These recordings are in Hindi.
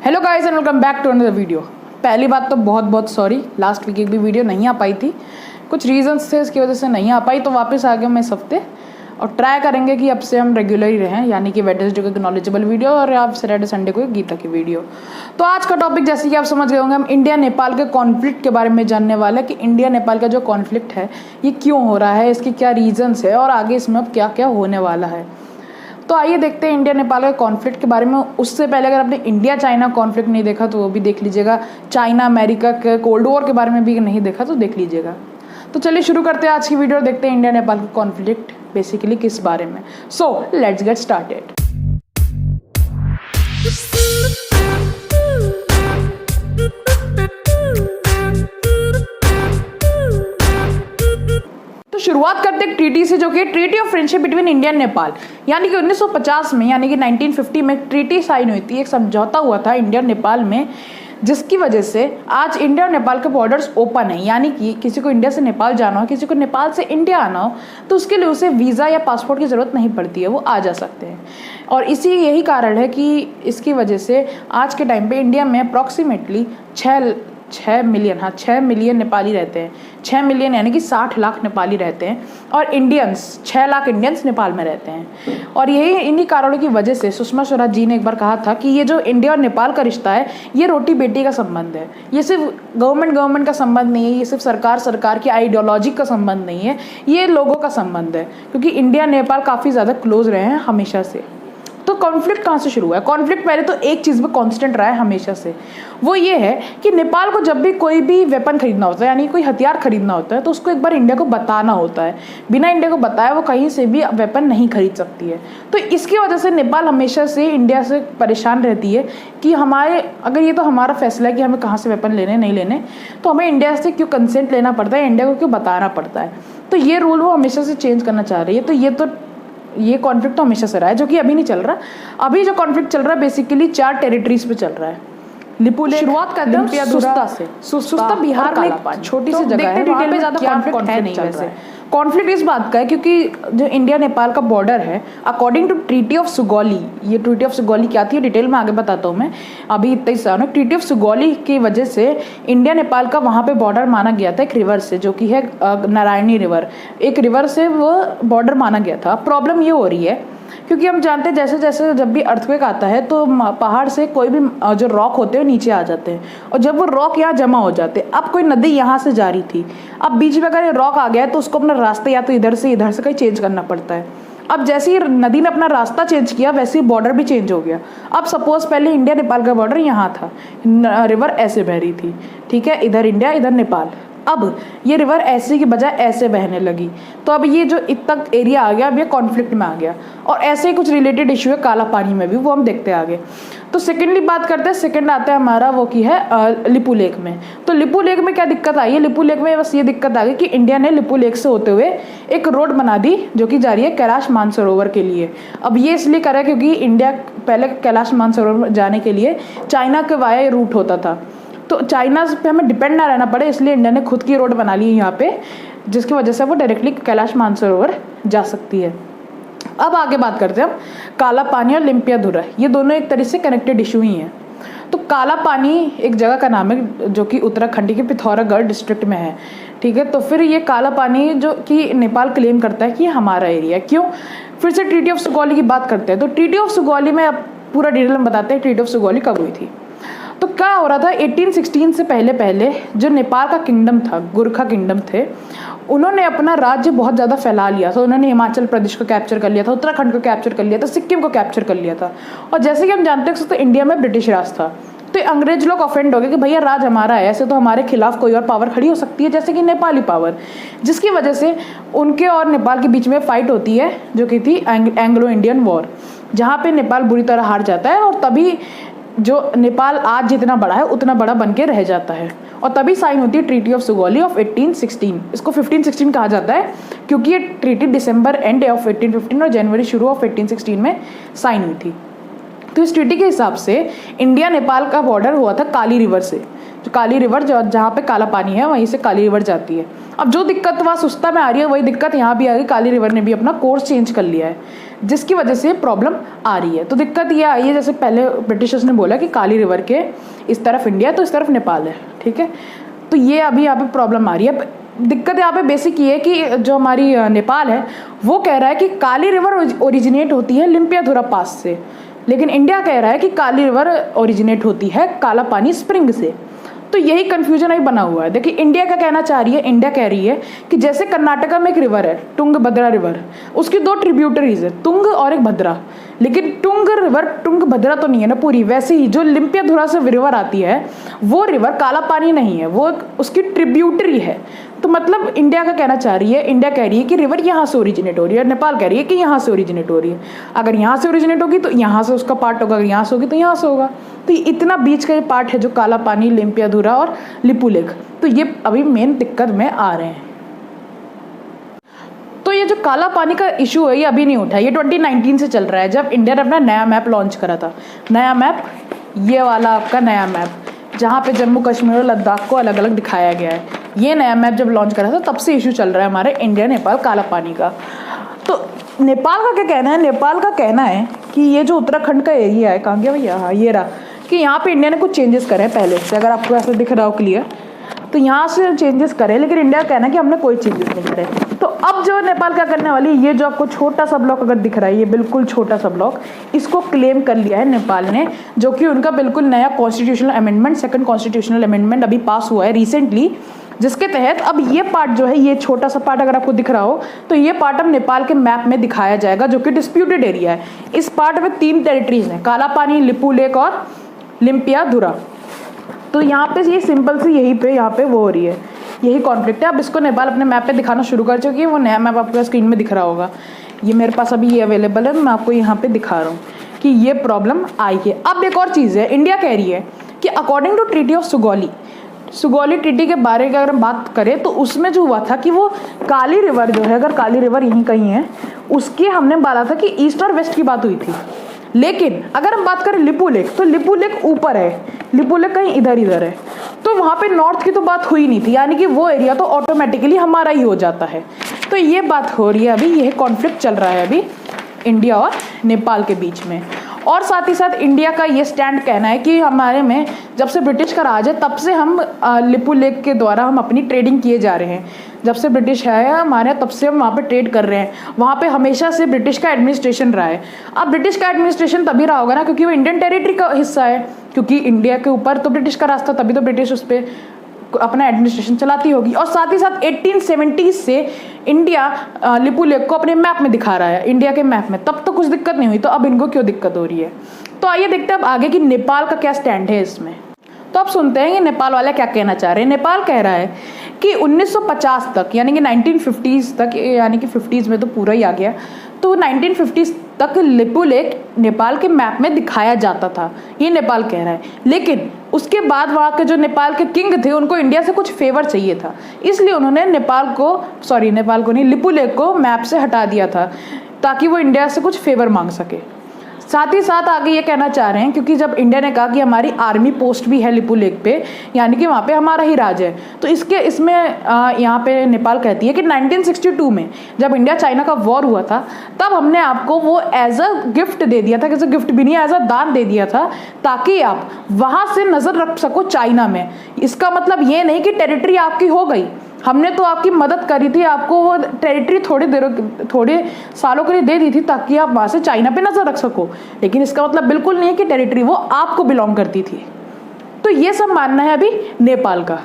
Hello guys and welcome back to another video. पहली बात तो बहुत सॉरी, लास्ट वीक एक भी वीडियो नहीं आ पाई थी, कुछ रीजंस थे इसकी वजह से नहीं आ पाई, तो वापस आ गया मैं इस हफ्ते और ट्राई करेंगे कि अब से हम रेगुलर ही रहें, यानी कि वेडनेसडे को नॉलेजेबल वीडियो और आप सैटरडे संडे को गीता की वीडियो। तो आज का टॉपिक जैसे कि आप समझ गए होंगे, हम इंडिया नेपाल के कॉन्फ्लिक्ट के बारे में जानने वाले हैं कि इंडिया नेपाल का जो कॉन्फ्लिक्ट है ये क्यों हो रहा है, इसकी क्या रीजंस है और आगे इसमें अब क्या क्या होने वाला है। तो आइए देखते हैं इंडिया नेपाल के कॉन्फ्लिक्ट के बारे में। उससे पहले अगर आपने इंडिया चाइना कॉन्फ्लिक्ट नहीं देखा तो वो भी देख लीजिएगा, चाइना अमेरिका के कोल्ड वॉर के बारे में भी नहीं देखा तो देख लीजिएगा। तो चलिए शुरू करते हैं आज की वीडियो और देखते हैं इंडिया नेपाल का कॉन्फ्लिक्ट बेसिकली किस बारे में। So let's get started. शुरुआत करते हैं ट्रीटी से, जो कि treaty of friendship between India and Nepal, यानी कि 1950 में यानी कि 1950 में ट्रीटी साइन हुई थी, एक समझौता हुआ था इंडिया और नेपाल में, जिसकी वजह से आज इंडिया और नेपाल के बॉर्डर्स ओपन है। यानी कि किसी को इंडिया से नेपाल जाना हो, किसी को नेपाल से इंडिया आना हो तो उसके लिए उसे वीज़ा या पासपोर्ट की ज़रूरत नहीं पड़ती है, वो आ जा सकते हैं। और यही कारण है कि इसकी वजह से आज के टाइम पे इंडिया में अप्रॉक्सीमेटली 6 मिलियन नेपाली रहते हैं। 6 मिलियन यानी कि 60 लाख नेपाली रहते हैं और इंडियंस 6 लाख इंडियंस नेपाल में रहते हैं। और यही इन्हीं कारणों की वजह से सुषमा स्वराज जी ने एक बार कहा था कि ये जो इंडिया और नेपाल का रिश्ता है ये रोटी बेटी का संबंध है, ये सिर्फ गवर्नमेंट का संबंध नहीं है, ये सिर्फ सरकार की आइडियोलॉजी का संबंध नहीं है, ये लोगों का संबंध है, क्योंकि इंडिया नेपाल काफ़ी ज़्यादा क्लोज रहे हैं हमेशा से। तो कॉन्फ्लिक्ट कहाँ से शुरू हुआ है? कॉन्फ्लिक्ट पहले तो एक चीज़ में कांस्टेंट रहा है हमेशा से, वो ये है कि नेपाल को जब भी कोई भी वेपन खरीदना होता है, यानी कोई हथियार खरीदना होता है, तो उसको एक बार इंडिया को बताना होता है। बिना इंडिया को बताए वो कहीं से भी वेपन नहीं खरीद सकती है। तो इसकी वजह से नेपाल हमेशा से इंडिया से परेशान रहती है कि अगर ये तो हमारा फैसला है कि हमें कहाँ से वेपन लेने नहीं लेने, तो हमें इंडिया से क्यों कंसेंट लेना पड़ता है, इंडिया को क्यों बताना पड़ता है। तो ये रूल वो हमेशा से चेंज करना चाह रही है। तो ये कॉन्फ्लिक्ट तो हमेशा से रहा है, जो कि अभी नहीं चल रहा। अभी जो कॉन्फ्लिक्ट चल रहा है बेसिकली 4 टेरिटरीज पे चल रहा है। लिपुलेख, शुरुआत करते हैं सुस्ता से। सुस्ता बिहार में एक छोटी सी जगह है, डिटेल में ज़्यादा कॉन्फ्लिक्ट नहीं वैसे। कॉन्फ्लिक्ट इस बात का है क्योंकि जो इंडिया नेपाल का बॉर्डर है, according to treaty of Sugauli, ये ट्रीटी ऑफ सुगौली क्या थी डिटेल में आगे बताता हूँ मैं, अभी इतना ही सारा। ट्रीटी ऑफ सुगौली की वजह से इंडिया नेपाल का वहाँ पे बॉर्डर माना गया था एक रिवर से, जो कि है नारायणी रिवर, एक रिवर से वो बॉर्डर माना गया था। प्रॉब्लम ये हो रही है क्योंकि हम जानते हैं जैसे जैसे जब भी अर्थक्वेक आता है तो पहाड़ से कोई भी जो रॉक होते हैं नीचे आ जाते हैं, और जब वो रॉक यहाँ जमा हो जाते हैं, अब कोई नदी यहाँ से जा रही थी, अब बीच में अगर ये रॉक आ गया है तो उसको अपना रास्ता या तो इधर से कहीं चेंज करना पड़ता है। अब जैसे ही नदी ने अपना रास्ता चेंज किया वैसे ही बॉर्डर भी चेंज हो गया। अब सपोज पहले इंडिया नेपाल का बॉर्डर यहाँ था, रिवर ऐसे बह रही थी, ठीक है, इधर इंडिया इधर नेपाल। अब ये रिवर ऐसे की बजाय ऐसे बहने लगी, तो अब ये जो इतना एरिया आ गया अब ये कॉन्फ्लिक्ट में आ गया। और ऐसे ही कुछ रिलेटेड इशू है काला पानी में भी, वो हम देखते आगे। तो सेकेंडली बात करते हैं, सेकेंड आता है हमारा वो की है लिपू लेक में। तो लिपू लेक में क्या दिक्कत आई है? लिपू लेक में बस ये दिक्कत आ गई कि इंडिया ने लिपू लेक से होते हुए एक रोड बना दी जो कि जा रही है कैलाश मानसरोवर के लिए। अब ये इसलिए करा क्योंकि इंडिया पहले कैलाश मानसरोवर जाने के लिए चाइना के वाया रूट होता था, तो चाइना पे हमें डिपेंड ना रहना पड़े, इसलिए इंडिया ने खुद की रोड बना ली है यहाँ पे, जिसकी वजह से वो डायरेक्टली कैलाश मानसरोवर जा सकती है। अब आगे बात करते हैं हम काला पानी और लिम्पियाधुरा, ये दोनों एक तरह से कनेक्टेड इशू ही हैं। तो काला पानी एक जगह का नाम है जो कि उत्तराखंड के पिथौरागढ़ डिस्ट्रिक्ट में है, ठीक है। तो फिर ये काला पानी जो कि नेपाल क्लेम करता है कि हमारा एरिया, क्यों? फिर से ट्रीटी ऑफ सुगौली की बात करते हैं। तो ट्रीटी ऑफ सुगौली में अब पूरा डिटेल में बताते हैं ट्रीटी ऑफ सुगौली कब हुई थी। तो क्या हो रहा था 1816 से पहले जो नेपाल का किंगडम था, गोरखा किंगडम थे, उन्होंने अपना राज्य बहुत ज़्यादा फैला लिया था। उन्होंने हिमाचल प्रदेश को कैप्चर कर लिया था, उत्तराखंड को कैप्चर कर लिया था, सिक्किम को कैप्चर कर लिया था। और जैसे कि हम जानते हैं तो इंडिया में ब्रिटिश राज था, तो अंग्रेज लोग ऑफेंड हो गए कि भैया राज हमारा है, ऐसे तो हमारे खिलाफ कोई और पावर खड़ी हो सकती है जैसे कि नेपाली पावर, जिसकी वजह से उनके और नेपाल के बीच में फाइट होती है जो कि थी एंग्लो इंडियन वॉर, जहाँ पे नेपाल बुरी तरह हार जाता है और तभी जो नेपाल आज जितना बड़ा है उतना बड़ा बन के रह जाता है। और तभी साइन होती है ट्रीटी ऑफ सुगौली ऑफ 1816। इसको 1516 कहा जाता है क्योंकि ये ट्रीटी दिसंबर एंड ऑफ 1815 और जनवरी शुरू ऑफ 1816 में साइन हुई थी। तो इस ट्रीटी के हिसाब से इंडिया नेपाल का बॉर्डर हुआ था काली रिवर से, जो काली रिवर जहाँ पे काला पानी है वहीं से काली रिवर जाती है। अब जो दिक्कत वहाँ सुस्ता में आ रही है वही दिक्कत यहाँ भी आ गई, काली रिवर ने भी अपना कोर्स चेंज कर लिया है। जिसकी वजह से प्रॉब्लम आ रही है। तो दिक्कत ये आई है, जैसे पहले ब्रिटिशर्स ने बोला कि काली रिवर के इस तरफ इंडिया तो इस तरफ नेपाल है, ठीक है। तो ये अभी यहाँ पे प्रॉब्लम आ रही है। दिक्कत यहाँ पे बेसिक ये है कि जो हमारी नेपाल है वो कह रहा है कि काली रिवर ओरिजिनेट होती है लिम्पियाधुरा पास से, लेकिन इंडिया कह रहा है कि काली रिवर ओरिजिनेट होती है काला पानी स्प्रिंग से। तो यही कंफ्यूजन अभी बना हुआ है। देखिए इंडिया क्या कहना चाह रही है, इंडिया कह रही है कि जैसे कर्नाटका में एक रिवर है तुंगभद्रा रिवर, उसकी 2 ट्रिब्यूटरीज है, तुंग और एक भद्रा, लेकिन तुंग रिवर तुंगभद्रा तो नहीं है ना पूरी, वैसे ही जो लिम्पियाधुरा से रिवर आती है वो रिवर काला पानी नहीं है, वो उसकी ट्रिब्यूटरी है। तो मतलब इंडिया का कहना चाह रही है, इंडिया कह रही है कि रिवर यहाँ से ओरिजिनेट हो रही है, नेपाल कह रही है कि यहाँ से ओरिजिनेट हो रही है। अगर यहाँ से ओरिजिनेट होगी तो यहाँ से उसका पार्ट होगा, अगर यहाँ से होगी तो यहाँ से होगा। तो इतना बीच का ये पार्ट है जो काला पानी, लिम्पियाधुरा और लिपुलेख, तो ये अभी मेन दिक्कत में आ रहे हैं। तो ये जो काला पानी का इशू है ये अभी नहीं उठा, ये 2019 से चल रहा है, जब इंडिया ने अपना नया मैप लॉन्च करा था। नया मैप ये वाला आपका नया मैप, जहाँ पे जम्मू कश्मीर और लद्दाख को अलग अलग दिखाया गया है। ये नया मैप जब लॉन्च करा था तब से इशू चल रहा है हमारे इंडिया नेपाल काला पानी का। तो नेपाल का क्या कहना है, नेपाल का कहना है कि ये जो उत्तराखंड का एरिया है, कहाँ गया भैया, हाँ ये रहा, कि यहाँ पे इंडिया ने कुछ चेंजेस करे हैं पहले से, अगर आपको ऐसा दिख रहा हो क्लियर, तो यहाँ से चेंजेस करे, लेकिन इंडिया का कहना है कि हमने कोई चेंजेस नहीं करे। तो अब जो नेपाल क्या करने वाली है, ये जो आपको छोटा सा ब्लॉक अगर दिख रहा है, ये बिल्कुल छोटा सा ब्लॉक, इसको क्लेम कर लिया है नेपाल ने, जो कि उनका बिल्कुल नया constitutional amendment, second constitutional amendment अभी पास हुआ है रिसेंटली, जिसके तहत अब ये पार्ट जो है, ये छोटा सा पार्ट अगर आपको दिख रहा हो, तो ये पार्ट अब नेपाल के मैप में दिखाया जाएगा, जो कि डिस्प्यूटेड एरिया है। इस पार्ट में 3 टेरिटरीज हैं, काला पानी, लिपुलेख और लिम्पियाधुरा। तो यहाँ पे ये सिंपल सी यहीं पे यहाँ पे वो हो रही है, यही कॉन्फ्लिक्ट है। अब इसको नेपाल अपने मैप पे दिखाना शुरू कर चुकी है, वो नया मैप आपको स्क्रीन में दिख रहा होगा, ये मेरे पास अभी ये अवेलेबल है, मैं आपको यहाँ पे दिखा रहा हूँ कि ये प्रॉब्लम आई है। अब एक और चीज़ है, इंडिया कह रही है कि according to treaty of Sugauli treaty के बारे में अगर हम बात करें, तो उसमें जो हुआ था कि वो काली रिवर जो है, अगर काली रिवर यहीं कहीं है, उसकी हमने बोला था कि ईस्ट और वेस्ट की बात हुई थी। लेकिन अगर हम बात करें लिपुलेख, तो लिपुलेख ऊपर है, लिपुलेख कहीं इधर है, तो वहाँ पे नॉर्थ की तो बात हुई नहीं थी, यानी कि वो एरिया तो ऑटोमेटिकली हमारा ही हो जाता है। तो ये बात हो रही है, अभी यह कॉन्फ्लिक्ट चल रहा है अभी इंडिया और नेपाल के बीच में। और साथ ही साथ इंडिया का ये स्टैंड कहना है कि हमारे में जब से ब्रिटिश का राज है तब से हम लिपुलेख के द्वारा हम अपनी ट्रेडिंग किए जा रहे हैं। जब से ब्रिटिश है हमारे, तब से हम वहाँ पे ट्रेड कर रहे हैं, वहाँ पे हमेशा से ब्रिटिश का एडमिनिस्ट्रेशन रहा है। अब ब्रिटिश का एडमिनिस्ट्रेशन तभी रहा होगा ना क्योंकि वो इंडियन टेरिटरी का हिस्सा है, क्योंकि इंडिया के ऊपर तो ब्रिटिश का राज था, तभी तो ब्रिटिश उस पर अपना एडमिनिस्ट्रेशन चलाती होगी। और साथ ही साथ 1870 से इंडिया लिपुलेख को अपने मैप में दिखा रहा है, इंडिया के मैप में, तब तो कुछ दिक्कत नहीं हुई, तो अब इनको क्यों दिक्कत हो रही है। तो आइए देखते हैं अब आगे कि नेपाल का क्या स्टैंड है इसमें। तो अब सुनते हैं कि नेपाल वाले क्या कहना चाह रहे हैं। नेपाल कह रहा है कि 1950 तक, यानी कि 1950s तक, यानी कि 50s में तो पूरा ही आ गया, तो 1950s तक लिपुलेख नेपाल के मैप में दिखाया जाता था, ये नेपाल कह रहा है। लेकिन उसके बाद वहाँ के जो नेपाल के किंग थे उनको इंडिया से कुछ फेवर चाहिए था, इसलिए उन्होंने नेपाल को नहीं, लिपुलेख को मैप से हटा दिया था ताकि वो इंडिया से कुछ फेवर मांग सके। साथ ही साथ आगे ये कहना चाह रहे हैं क्योंकि जब इंडिया ने कहा कि हमारी आर्मी पोस्ट भी है लिपुलेख पे, यानी कि वहाँ पे हमारा ही राज है, तो इसमें यहाँ पे नेपाल कहती है कि 1962 में जब इंडिया चाइना का वॉर हुआ था तब हमने आपको वो एज अ गिफ्ट दे दिया था, किसी गिफ्ट भी नहीं, एज अ दान दे दिया था, ताकि आप वहाँ से नज़र रख सको चाइना में। इसका मतलब ये नहीं कि टेरिटरी आपकी हो गई, हमने तो आपकी मदद करी थी, आपको वो टेरिटरी थोड़े सालों के लिए दे दी थी ताकि आप वहाँ से चाइना पे नज़र रख सको, लेकिन इसका मतलब बिल्कुल नहीं है कि टेरिटरी वो आपको बिलोंग करती थी। तो ये सब मानना है अभी नेपाल का।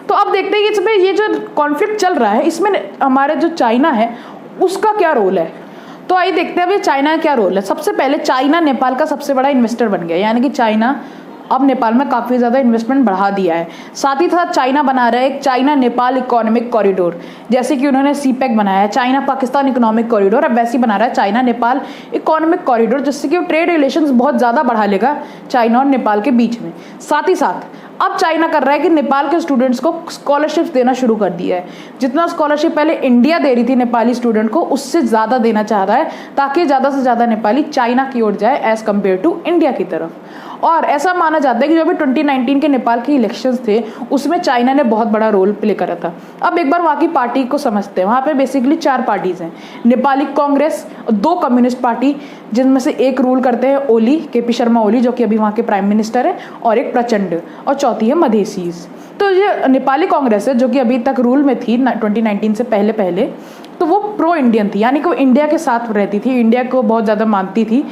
तो अब देखते हैं इसमें ये जो कॉन्फ्लिक्ट चल रहा है इसमें हमारे जो चाइना है उसका क्या रोल है। तो आइए देखते हैं अभी चाइना का क्या रोल है। सबसे पहले चाइना नेपाल का सबसे बड़ा इन्वेस्टर बन गया, यानी कि चाइना अब नेपाल में काफ़ी ज़्यादा इन्वेस्टमेंट बढ़ा दिया है। साथ ही साथ चाइना बना रहा है एक चाइना नेपाल इकोनॉमिक कॉरिडोर, जैसे कि उन्होंने सीपेक बनाया है, चाइना पाकिस्तान इकोनॉमिक कॉरिडोर, अब वैसे ही बना रहा है चाइना नेपाल इकोनॉमिक कॉरिडोर, जिससे कि वो ट्रेड रिलेशंस बहुत ज़्यादा बढ़ा लेगा चाइना और नेपाल के बीच में। साथ ही साथ अब चाइना कर रहा है कि नेपाल के स्टूडेंट्स को स्कॉलरशिप्स देना शुरू कर दिया है। जितना स्कॉलरशिप पहले इंडिया दे रही थी नेपाली स्टूडेंट को, उससे ज़्यादा देना चाह रहा है ताकि ज़्यादा से ज़्यादा नेपाली चाइना की ओर जाए एज़ कम्पेयर टू इंडिया की तरफ। और ऐसा माना जाता है कि जो अभी 2019 के नेपाल के इलेक्शंस थे उसमें चाइना ने बहुत बड़ा रोल प्ले करा था। अब एक बार वहाँ की पार्टी को समझते हैं। वहाँ पे बेसिकली 4 पार्टीज हैं, नेपाली कांग्रेस, 2 कम्युनिस्ट पार्टी जिनमें से एक रूल करते हैं ओली, केपी शर्मा ओली जो कि अभी वहाँ के प्राइम मिनिस्टर है, और एक प्रचंड, और चौथी है मधेसीज। तो ये नेपाली कांग्रेस है जो कि अभी तक रूल में थी 2019 से पहले, तो वो प्रो इंडियन थी, यानी कि वो इंडिया के साथ रहती थी, इंडिया को बहुत ज़्यादा मानती थी।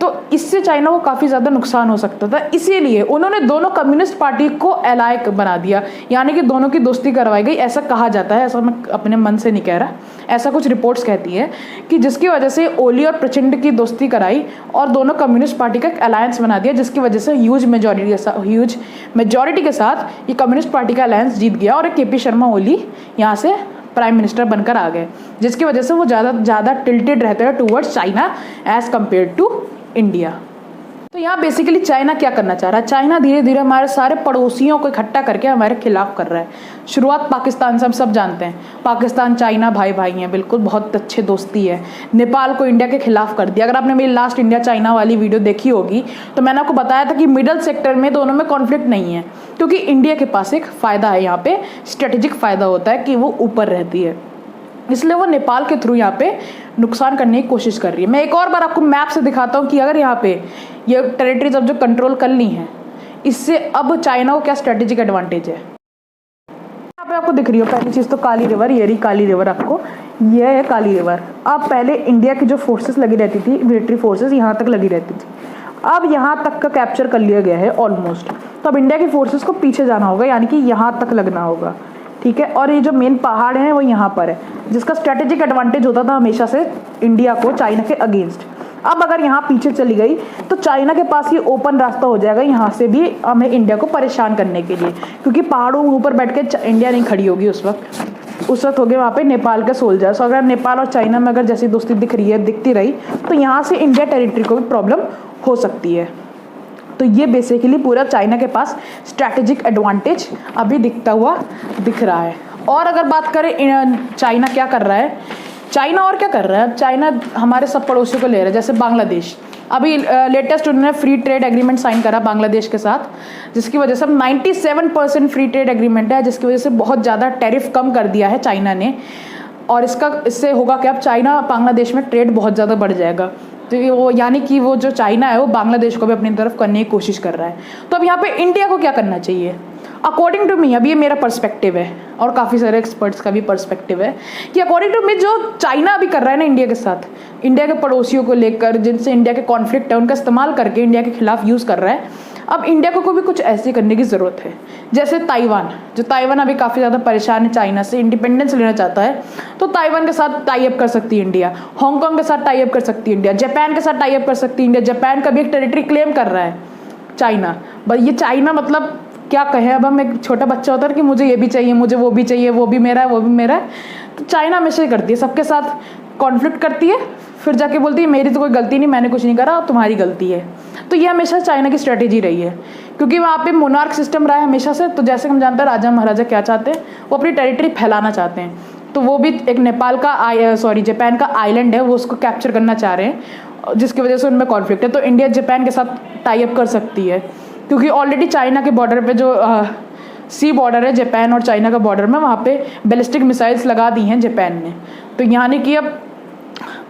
तो इससे चाइना को काफ़ी ज़्यादा नुकसान हो सकता था, इसीलिए उन्होंने दोनों कम्युनिस्ट पार्टी को एलाय बना दिया, यानी कि दोनों की दोस्ती करवाई गई, ऐसा कहा जाता है। ऐसा मैं अपने मन से नहीं कह रहा, ऐसा कुछ रिपोर्ट्स कहती है कि जिसकी वजह से ओली और प्रचंड की दोस्ती कराई और दोनों कम्युनिस्ट पार्टी का एक अलायंस बना दिया, जिसकी वजह से ह्यूज मेजॉरिटी के साथ ये कम्युनिस्ट पार्टी का अलायंस जीत गया और केपी शर्मा ओली यहाँ से प्राइम मिनिस्टर बनकर आ गए, जिसकी वजह से वो ज़्यादा टिल्टेड रहते हैं towards China as compared to India. तो यहाँ बेसिकली चाइना क्या करना चाह रहा है, चाइना धीरे धीरे हमारे सारे पड़ोसियों को इकट्ठा करके हमारे खिलाफ कर रहा है। शुरुआत पाकिस्तान से, हम सब जानते हैं पाकिस्तान चाइना भाई भाई हैं, बिल्कुल बहुत अच्छे दोस्ती है। नेपाल को इंडिया के खिलाफ कर दिया। अगर आपने मेरी लास्ट इंडिया चाइना वाली वीडियो देखी होगी तो मैंने आपको बताया था कि मिडल सेक्टर में दोनों में कॉन्फ्लिक्ट नहीं है, क्योंकि इंडिया के पास एक फ़ायदा है, यहाँ पे स्ट्रेटेजिक फ़ायदा होता है कि वो ऊपर रहती है, इसलिए वो नेपाल के थ्रू यहाँ पे नुकसान करने की कोशिश कर रही है। मैं एक और बार आपको मैप से दिखाता हूँ कि अगर यहाँ पे ये टेरिटरीज अब जो कंट्रोल कर ली हैं, इससे अब चाइना को क्या स्ट्रेटेजिक एडवांटेज है। यहाँ पे आपको दिख रही हो पहली चीज़ तो काली रिवर, ये रही काली रिवर, आपको ये है काली रिवर। अब पहले इंडिया की जो फोर्सेस लगी रहती थी, मिलिट्री फोर्सेस यहाँ तक लगी रहती थी, अब यहाँ तक का कैप्चर कर लिया गया है ऑलमोस्ट। तो अब इंडिया की फोर्सेस को पीछे जाना होगा, यानी कि यहाँ तक लगना होगा, ठीक है। और ये जो मेन पहाड़ है वो यहाँ पर है, जिसका स्ट्रेटेजिक एडवांटेज होता था हमेशा से इंडिया को चाइना के अगेंस्ट। अब अगर यहाँ पीछे चली गई तो चाइना के पास ये ओपन रास्ता हो जाएगा यहाँ से भी हमें इंडिया को परेशान करने के लिए, क्योंकि पहाड़ों के ऊपर बैठ के इंडिया नहीं खड़ी होगी उस वक्त हो गए वहाँ पे नेपाल के सोल्जर्स। तो अगर नेपाल और चाइना में अगर जैसी दोस्ती दिखती रही तो यहाँ से इंडिया टेरिटरी को भी प्रॉब्लम हो सकती है। तो ये बेसिकली पूरा चाइना के पास स्ट्रैटेजिक एडवांटेज अभी दिख रहा है। और अगर बात करें चाइना क्या कर रहा है, चाइना हमारे सब पड़ोसियों को ले रहा है, जैसे बांग्लादेश। अभी लेटेस्ट उन्होंने फ्री ट्रेड एग्रीमेंट साइन करा बांग्लादेश के साथ, जिसकी वजह से 97% फ्री ट्रेड एग्रीमेंट है, जिसकी वजह से बहुत ज़्यादा टैरिफ कम कर दिया है चाइना ने। और इससे होगा कि अब चाइना बांग्लादेश में ट्रेड बहुत ज़्यादा बढ़ जाएगा। तो वो यानी कि वो जो चाइना है वो बांग्लादेश को भी अपनी तरफ करने की कोशिश कर रहा है। तो अब यहाँ पे इंडिया को क्या करना चाहिए, अकॉर्डिंग टू मी, अब ये मेरा पर्सपेक्टिव है और काफ़ी सारे एक्सपर्ट्स का भी पर्सपेक्टिव है कि अकॉर्डिंग टू मी जो चाइना अभी कर रहा है ना इंडिया के साथ, इंडिया के पड़ोसियों को लेकर जिनसे इंडिया के कॉन्फ्लिक्ट है उनका इस्तेमाल करके इंडिया के खिलाफ यूज़ कर रहा है। अब इंडिया को भी कुछ ऐसे करने की ज़रूरत है, जैसे ताइवान अभी काफ़ी ज़्यादा परेशान है चाइना से, इंडिपेंडेंस लेना चाहता है, तो ताइवान के साथ टाई अप कर सकती है इंडिया, हांगकांग के साथ टाई अप कर सकती है इंडिया, जापान के साथ टाई अप कर सकती है इंडिया। जापान का भी एक टेरिटरी क्लेम कर रहा है चाइना, बस ये चाइना मतलब क्या कहें, अब हम एक छोटा बच्चा होता है कि मुझे ये भी चाहिए, मुझे वो भी चाहिए, वो भी मेरा है, वो भी मेरा है। तो चाइना हमेशा ही करती है, सबके साथ कॉन्फ्लिक्ट करती है, फिर जाके बोलती है मेरी तो कोई गलती नहीं, मैंने कुछ नहीं करा, तुम्हारी गलती है। तो ये हमेशा चाइना की स्ट्रेटेजी रही है, क्योंकि वहाँ पे मोनार्क सिस्टम रहा है हमेशा से। तो जैसे हम जानते हैं राजा महाराजा क्या चाहते हैं, वो अपनी टेरिटरी फैलाना चाहते हैं। तो वो भी एक जापान का आइलैंड है, वो उसको कैप्चर करना चाह रहे हैं, जिसकी वजह से उनमें कॉन्फ्लिक्ट है। तो इंडिया जापान के साथ टाई अप कर सकती है, क्योंकि ऑलरेडी चाइना के बॉर्डर पे जो सी बॉर्डर है जापान और चाइना का बॉर्डर में, वहाँ पे बैलिस्टिक मिसाइल्स लगा दी हैं जापान ने। तो यानी कि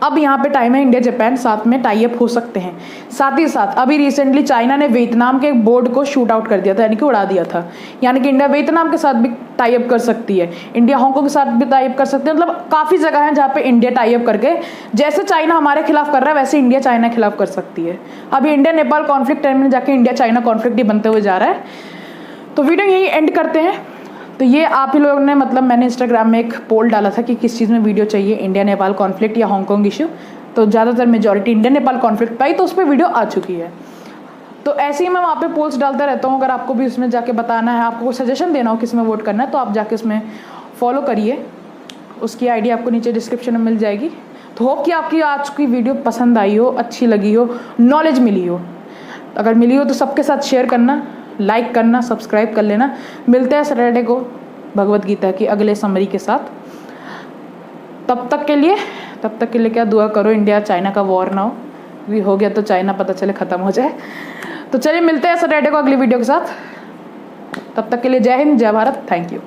अब यहाँ पे टाइम है इंडिया जापान साथ में टाई अप हो सकते हैं। साथ ही साथ अभी रिसेंटली चाइना ने वियतनाम के एक बोर्ड को शूट आउट कर दिया था, यानी कि उड़ा दिया था। यानी कि इंडिया वियतनाम के साथ भी टाई अप कर सकती है, इंडिया हांगकांग के साथ भी टाई अप कर सकते हैं। मतलब काफ़ी जगह है जहाँ पे इंडिया टाई अप करके, जैसे चाइना हमारे खिलाफ कर रहा है वैसे इंडिया चाइना के खिलाफ कर सकती है। अभी इंडिया नेपाल कॉन्फ्लिक्ट टाइम में जाके इंडिया चाइना कॉन्फ्लिक्ट ही बनते हुए जा रहा है। तो वीडियो यही एंड करते हैं। तो ये आप ही लोगों ने मैंने इंस्टाग्राम में एक पोल डाला था कि किस चीज़ में वीडियो चाहिए, इंडिया नेपाल कॉन्फ्लिक्ट या हांगकांग इशू। तो ज़्यादातर मेजॉरिटी इंडिया नेपाल कॉन्फ्लिक्ट पाई, तो उस पर वीडियो आ चुकी है। तो ऐसे ही मैं वहाँ पे पोल्स डालता रहता हूँ। अगर आपको भी उसमें जाके बताना है, आपको कोई सजेशन देना हो किस में वोट करना है, तो आप जाके उसमें फॉलो करिए। उसकी आईडी आपको नीचे डिस्क्रिप्शन में मिल जाएगी। तो होप कि आपकी आज की वीडियो पसंद आई हो, अच्छी लगी हो, नॉलेज मिली हो। अगर मिली हो तो सबके साथ शेयर करना, लाइक करना, सब्सक्राइब कर लेना। मिलते हैं सैटरडे को भगवत गीता की अगले समरी के साथ। तब तक के लिए क्या दुआ करो, इंडिया चाइना का वॉर ना हो गया तो चाइना पता चले ख़त्म हो जाए। तो चलिए मिलते हैं सैटरडे को अगली वीडियो के साथ। तब तक के लिए जय हिंद, जय भारत, थैंक यू।